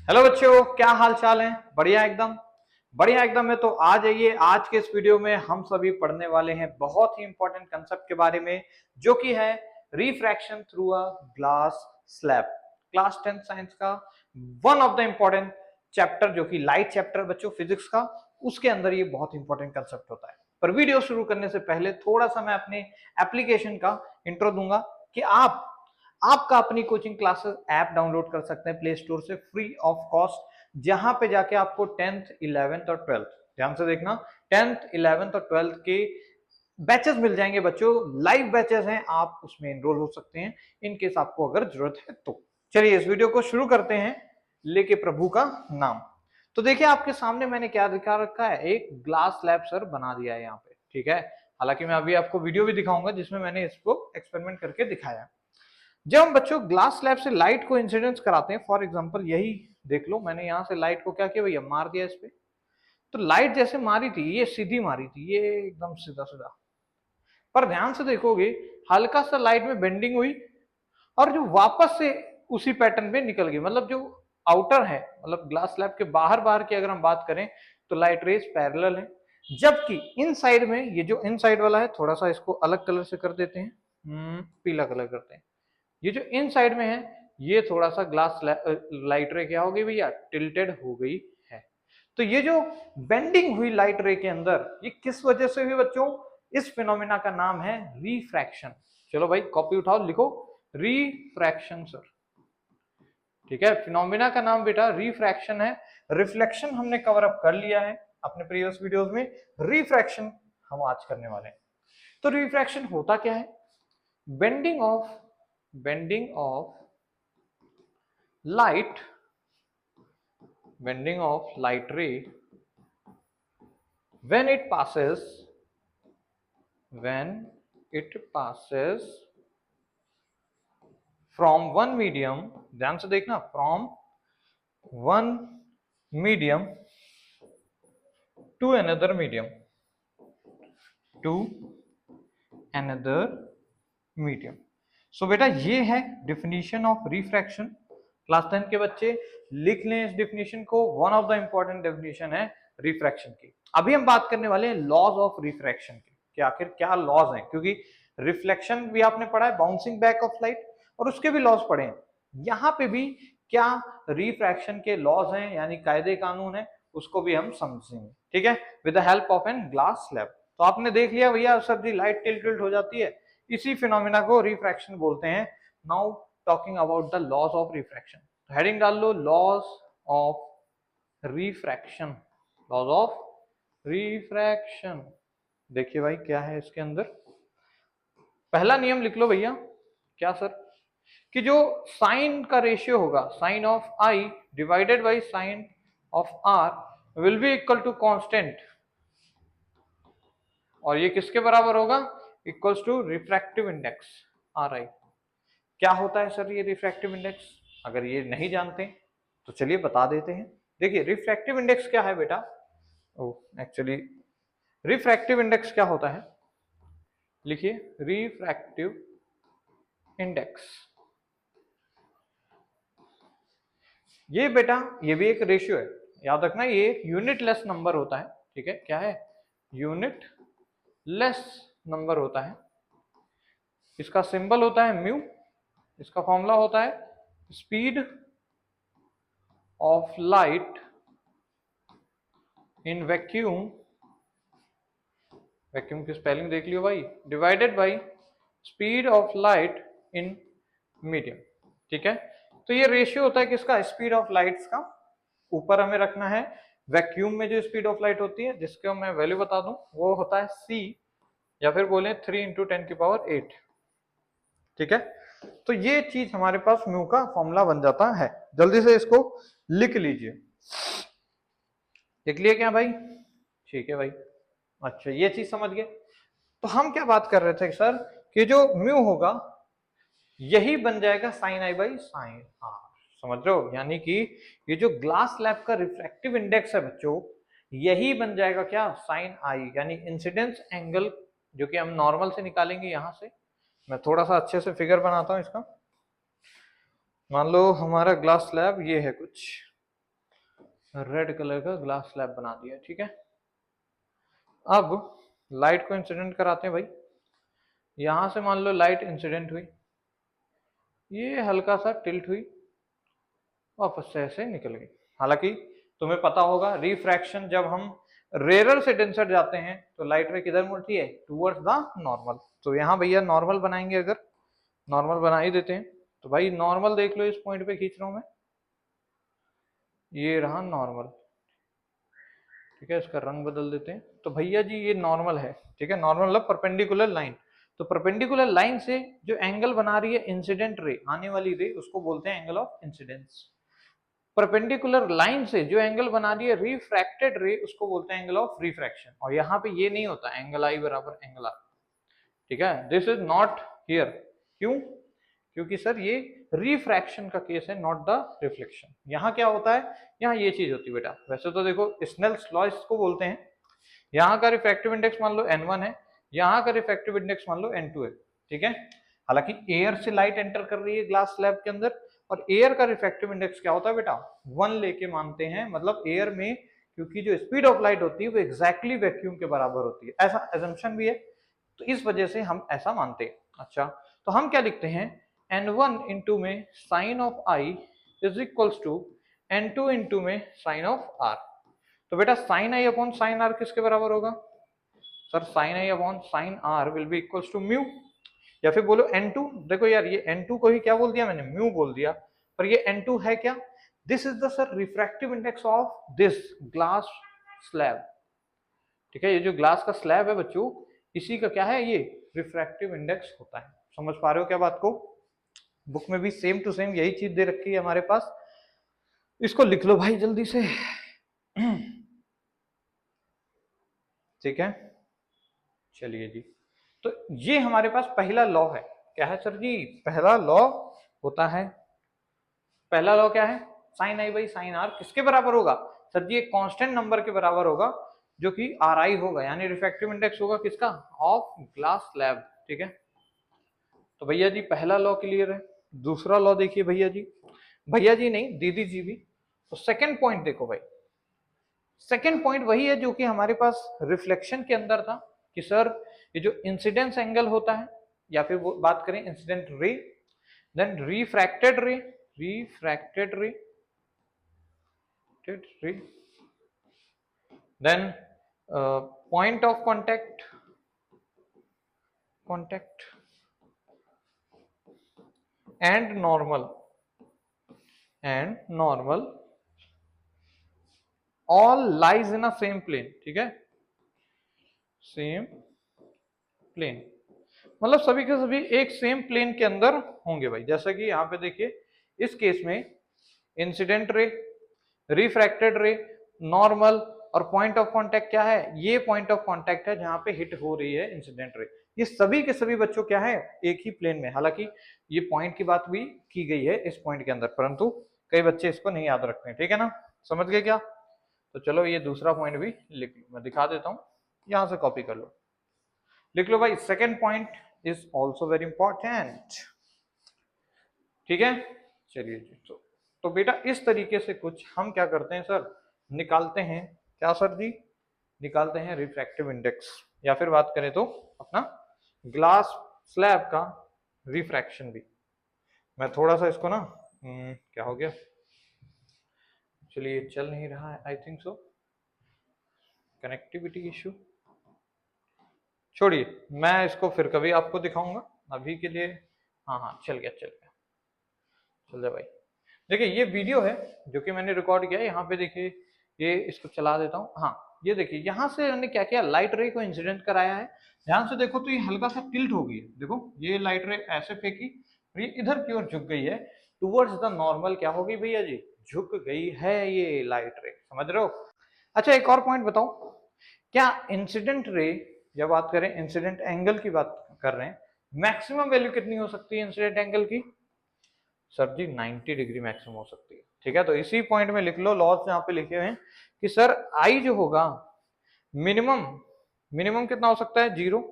Hello बच्चों, क्या हाल चाल है? बढ़िया एकदम है। तो आ जाइए, आज के इस वीडियो में हम सभी पढ़ने वाले हैं बहुत ही इंपॉर्टेंट कंसेप्ट के बारे में, जो कि है refraction through a glass slab. Class 10 science का one of the important chapter, जो कि लाइट चैप्टर बच्चों फिजिक्स का, उसके अंदर ये बहुत इंपॉर्टेंट कंसेप्ट होता है। पर वीडियो शुरू करने से पहले थोड़ा सा मैं अपने एप्लीकेशन का इंट्रो दूंगा कि आपका अपनी कोचिंग क्लासेस ऐप डाउनलोड कर सकते हैं प्ले स्टोर से फ्री ऑफ कॉस्ट, जहां पे जाके आपको 10th 11th और 12th, ध्यान से देखना, 10th 11th और 12th के बैचेस मिल जाएंगे बच्चों। लाइव बैचेस हैं, आप उसमें एनरोल हो सकते हैं इन केस आपको अगर जरूरत है तो। चलिए इस वीडियो को शुरू करते हैं, लेके प्रभु का नाम। तो देखिए आपके सामने मैंने क्या दिखा रखा है, एक ग्लास स्लैब सर बना दिया है यहाँ पे, ठीक है। हालांकि मैं अभी आपको वीडियो भी दिखाऊंगा जिसमें मैंने इसको एक्सपेरिमेंट करके दिखाया। जब हम बच्चों ग्लास स्लैब से लाइट को इंसिडेंस कराते हैं, फॉर एग्जांपल यही देख लो, मैंने यहाँ से लाइट को क्या किया भैया, मार दिया इस पे। तो लाइट जैसे मारी थी, ये सीधी मारी थी, ये एकदम सीधा सीधा। पर ध्यान से देखोगे, हल्का सा लाइट में बेंडिंग हुई और जो वापस से उसी पैटर्न पे निकल गई। मतलब जो आउटर है, मतलब ग्लास स्लैब के बाहर बाहर की अगर हम बात करें तो लाइट रेज पैरेलल है। जबकि इन साइड में, ये जो इन साइड वाला है, थोड़ा सा इसको अलग कलर से कर देते हैं, पीला कलर करते हैं। ये जो इन साइड में है, ये थोड़ा सा ग्लास लाइट रे क्या हो गई भैया, टिल्टेड हो गई है। तो ये जो बेंडिंग हुई लाइट रे के अंदर, ये किस वजह से हुई बच्चों? इस फिनोमिना का नाम है रिफ्रैक्शन। चलो भाई कॉपी उठाओ, लिखो रिफ्रैक्शन सर, ठीक है। फिनोमिना का नाम बेटा रिफ्रैक्शन है। रिफ्लेक्शन हमने कवर अप कर लिया है अपने प्रीवियस वीडियोस में, रिफ्रैक्शन हम आज करने वाले हैं। तो रिफ्रैक्शन होता क्या है? Bending of light bending of light ray when it passes from one medium, ध्यान से देखना, from one medium to another medium, सो बेटा ये है डिफिनीशन ऑफ रिफ्रैक्शन। क्लास 10 के बच्चे लिख लें इस डिफिनीशन को, one of the important definition है रिफ्रैक्शन की। अभी हम बात करने वाले हैं लॉज ऑफ रिफ्रैक्शन के, कि आखिर क्या लॉज हैं, क्योंकि रिफ्लेक्शन भी आपने पढ़ा है, बाउंसिंग बैक ऑफ लाइट, और उसके भी लॉज पढ़े हैं। यहाँ पे भी क्या रिफ्रैक्शन के लॉज हैं, यानी कायदे कानून है, उसको भी हम समझेंगे, ठीक है, with the help of an glass slab. तो आपने देख लिया भैया सर जी, लाइट टिल्ट हो जाती है, इसी फिनोमिना को रिफ्रैक्शन बोलते हैं। Now talking about the laws of refraction, heading डाल लो, laws of refraction, laws of refraction. देखिए भाई क्या है इसके अंदर, पहला नियम लिख लो भैया, क्या सर, कि जो साइन का रेशियो होगा, sine of i divided by sine of r will be equal to constant, और ये किसके बराबर होगा? Equals to refractive index r i. क्या होता है सर ये रिफ्रैक्टिव इंडेक्स? अगर ये नहीं जानते तो चलिए बता देते हैं। देखिए रिफ्रैक्टिव इंडेक्स क्या है बेटा, एक्चुअली रिफ्रैक्टिव इंडेक्स क्या होता है, लिखिए रिफ्रैक्टिव इंडेक्स। ये बेटा ये भी एक रेशियो है, याद रखना, ये एक यूनिट लेस नंबर होता है, ठीक है। क्या है? यूनिट लेस नंबर होता है। इसका सिंबल होता है म्यू, इसका फॉर्मूला होता है speed of light in vacuum, vacuum की स्पेलिंग देख लियो भाई, divided by speed of light in medium, ठीक है। तो ये रेशियो होता है किसका? स्पीड ऑफ लाइट्स का। ऊपर हमें रखना है वैक्यूम में जो स्पीड ऑफ लाइट होती है, जिसको मैं वैल्यू बता दूं, वो होता है c, या फिर बोले 3 × 10⁸, ठीक है। तो ये चीज हमारे पास म्यू का फॉर्मूला बन जाता है। जल्दी से इसको लिख लीजिए, लिख लिया क्या भाई? ठीक है भाई, अच्छा ये चीज समझ गए। तो हम क्या बात कर रहे थे सर, कि जो म्यू होगा यही बन जाएगा sine i by sine r, समझ रहे हो? यानी कि ये जो ग्लास स्लैब का रिफ्रैक्टिव इंडेक्स है बच्चों, यही बन जाएगा क्या? साइन आई, यानी इंसिडेंस एंगल, जो कि हम नॉर्मल से निकालेंगे। यहां से मैं थोड़ा सा अच्छे से फिगर बनाता हूं इसका। मान लो हमारा ग्लास स्लैब ये है कुछ, रेड कलर का ग्लास स्लैब बना दिया, ठीक है। अब लाइट को इंसिडेंट कराते हैं भाई। यहां से मान लो लाइट इंसिडेंट हुई, ये हल्का सा टिल्ट हुई, वापस से ऐसे निकल गई। हालांकि तुम्हें पता होगा रिफ्रैक्शन जब हम रेयर से डेंसर जाते हैं तो लाइट रे किधर मुड़ती है, टूवर्ड्स द नॉर्मल। तो यहाँ भैया नॉर्मल बनाएंगे, अगर नॉर्मल बना ही देते हैं तो भाई नॉर्मल देख लो, इस पॉइंट पे खींच रहा हूं मैं, ये रहा नॉर्मल, ठीक है। इसका रंग बदल देते हैं तो भैया जी ये नॉर्मल है, ठीक है। नॉर्मल मतलब परपेंडिकुलर लाइन। तो परपेंडिकुलर लाइन से जो एंगल बना रही है इंसिडेंट रे, आने वाली रे, उसको बोलते हैं angle of incidence. Perpendicular line से जो एंगल बना रही है रिफ्रैक्टेड रे, उसको बोलते हैं एंगल ऑफ रिफ्रैक्शन। और यहाँ पे ये नहीं होता एंगल आई बराबर एंगल आर, ठीक है। This is not here. क्यों? क्योंकि सर ये रिफ्रैक्शन का केस है, नॉट द रिफ्लेक्शन। यहाँ क्या होता है, यहाँ ये चीज होती है बेटा। वैसे तो देखो स्नेल्स लॉ इसको बोलते हैं। यहाँ का रिफ्रैक्टिव इंडेक्स मान लो n1 है, यहाँ का रिफ्रैक्टिव इंडेक्स मान लो n2 है, ठीक है। हालांकि एयर से लाइट एंटर कर रही है ग्लास स्लैब के अंदर, और एयर का रिफ्रैक्टिव इंडेक्स क्या होता है बेटा, 1 लेके मानते हैं। मतलब एयर में क्योंकि जो स्पीड ऑफ लाइट होती है वो एग्जैक्टली वैक्यूम के बराबर होती है, ऐसा एजम्पशन भी है, तो इस वजह से हम ऐसा मानते हैं। अच्छा, तो हम क्या लिखते हैं, n1 इंटू में sine of i is equals to n2 into में साइन ऑफ आर। तो बेटा sine i upon sine r किसके बराबर होगा sir, sine i upon sine r will be equals to mu, या फिर बोलो n2। देखो यार ये n2 को ही क्या बोल दिया मैंने, म्यू बोल दिया, पर ये n2 है क्या, this is the sir refractive index of this glass slab, ठीक है। ये जो ग्लास का स्लैब है बच्चों, इसी का क्या है, ये रिफ्रैक्टिव इंडेक्स होता है। समझ पा रहे हो क्या बात को? बुक में भी सेम टू सेम यही चीज दे रखी है हमारे पास, इसको लिख लो भाई जल्दी से, ठीक है। चलिए जी, तो ये हमारे पास पहला लॉ है। क्या है सर जी, पहला लॉ होता है, पहला लॉ क्या है, sine i by sine r किसके बराबर होगा सर जी, एक कांस्टेंट नंबर के बराबर होगा, जो कि आर आई होगा, यानी रिफ्रैक्टिव इंडेक्स होगा किसका, ऑफ ग्लास स्लैब, ठीक है। तो भैया जी पहला लॉ क्लियर है। दूसरा लॉ देखिए भैया जी, भैया जी नहीं दीदी जी भी, तो सेकंड पॉइंट देखो भाई। सेकंड पॉइंट वही है जो कि हमारे पास रिफ्लेक्शन के अंदर था, कि सर ये जो इंसिडेंस एंगल होता है, या फिर वो बात करें incident ray, then refracted ray, refracted ray, then point of contact, contact and normal, and normal all lies in a same plane, ठीक है, सेम प्लेन, मतलब सभी के सभी एक सेम प्लेन के अंदर होंगे भाई। जैसा कि यहाँ पे देखिए इस केस में इंसिडेंट रे, रिफ्रैक्टेड रे, नॉर्मल और पॉइंट ऑफ कांटेक्ट क्या है, ये पॉइंट ऑफ कांटेक्ट है जहां पे हिट हो रही है इंसिडेंट रे। ये सभी के सभी बच्चों क्या है, एक ही प्लेन में। हालांकि ये पॉइंट की बात भी की गई है इस पॉइंट के अंदर, परंतु कई बच्चे इसको नहीं याद रखते हैं, ठीक है ना, समझ गए क्या? तो चलो ये दूसरा पॉइंट भी लिख लो, मैं दिखा देता हूं, यहां से कॉपी कर लो, लिख लो भाई। Second point is also very important, ठीक है। चलिए जी, तो बेटा इस तरीके से कुछ हम क्या करते हैं सर, निकालते हैं, क्या सर जी, निकालते हैं रिफ्रैक्टिव इंडेक्स, या फिर बात करें तो अपना ग्लास स्लैब का रिफ्रैक्शन भी। मैं थोड़ा सा इसको ना क्या हो गया, चलिए चल नहीं रहा है, I think so connectivity issue, छोड़िए मैं इसको फिर कभी आपको दिखाऊंगा, अभी के लिए हाँ हाँ चल गया, चल गया, चल जाए भाई। देखिए ये वीडियो है जो कि मैंने रिकॉर्ड किया है, यहाँ पे देखिए, ये इसको चला देता हूँ, हाँ ये देखिए यहाँ से मैंने क्या किया, लाइट रे को इंसिडेंट कराया है। ध्यान से देखो तो ये हल्का सा टिल्ट हो गई है, देखो ये लाइट रे ऐसे फेंकी, ये इधर की ओर झुक गई है, टूवर्ड्स द नॉर्मल क्या होगी भैया जी, झुक गई है ये लाइट रे, समझ रहे हो? अच्छा एक और पॉइंट बताओ, क्या इंसिडेंट रे, जब बात करें इंसिडेंट एंगल की बात कर रहे हैं, मैक्सिमम वैल्यू कितनी हो सकती है इंसिडेंट एंगल की सर जी, 90 डिग्री मैक्सिमम हो सकती है, ठीक है। तो इसी पॉइंट में लिख लो, लॉज यहाँ पे लिखे हुए हैं कि सर आई जो होगा मिनिमम, मिनिमम कितना हो सकता है, 0,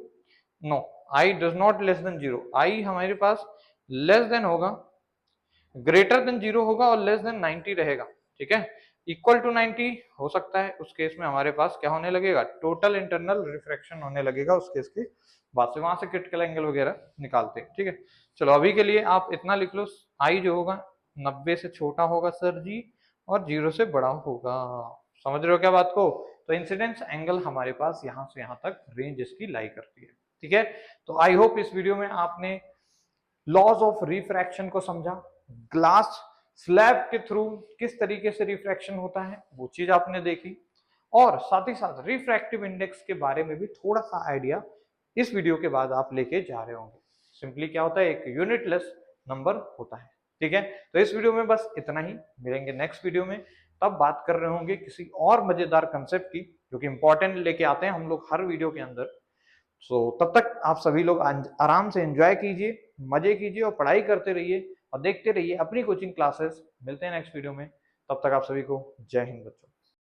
no, I does not less than 0, I हमारे पास लेस देन होगा, ग्रेटर देन 0 होगा और लेस देन 90 रहेगा, ठीक है। इक्वल टू 90 हो सकता है, उस केस में हमारे पास क्या होने लगेगा, टोटल इंटरनल रिफ्रैक्शन होने लगेगा उस केस के बाद से, वहां से क्रिटिकल एंगल वगैरह निकालते हैं। ठीक है, चलो अभी के लिए आप इतना लिख लो, आई जो होगा 90 से छोटा होगा सर जी, और 0 से बड़ा होगा। समझ रहे हो क्या बात को? तो इंसिडेंस एंगल हमारे पास यहाँ से यहाँ तक रेंज इसकी लाई करती है। ठीक है, तो आई होप इस वीडियो में आपने लॉज ऑफ रिफ्रैक्शन को समझा, ग्लास स्लैब के थ्रू किस तरीके से रिफ्रैक्शन होता है वो चीज आपने देखी, और साथ ही साथ रिफ्रैक्टिव इंडेक्स के बारे में भी थोड़ा सा आइडिया इस वीडियो के बाद आप लेके जा रहे होंगे। सिंपली क्या होता है, एक यूनिटलेस नंबर होता है। ठीक है, तो इस वीडियो में बस इतना ही, मिलेंगे नेक्स्ट वीडियो में, तब बात कर रहे होंगे किसी और मजेदार कंसेप्ट की जो कि इंपॉर्टेंट लेके आते हैं हम लोग हर वीडियो के अंदर। तब तक आप सभी लोग आराम से एंजॉय कीजिए, मजे कीजिए और पढ़ाई करते रहिए और देखते रहिए अपनी कोचिंग क्लासेस। मिलते हैं नेक्स्ट वीडियो में, तब तक आप सभी को जय हिंद बच्चों।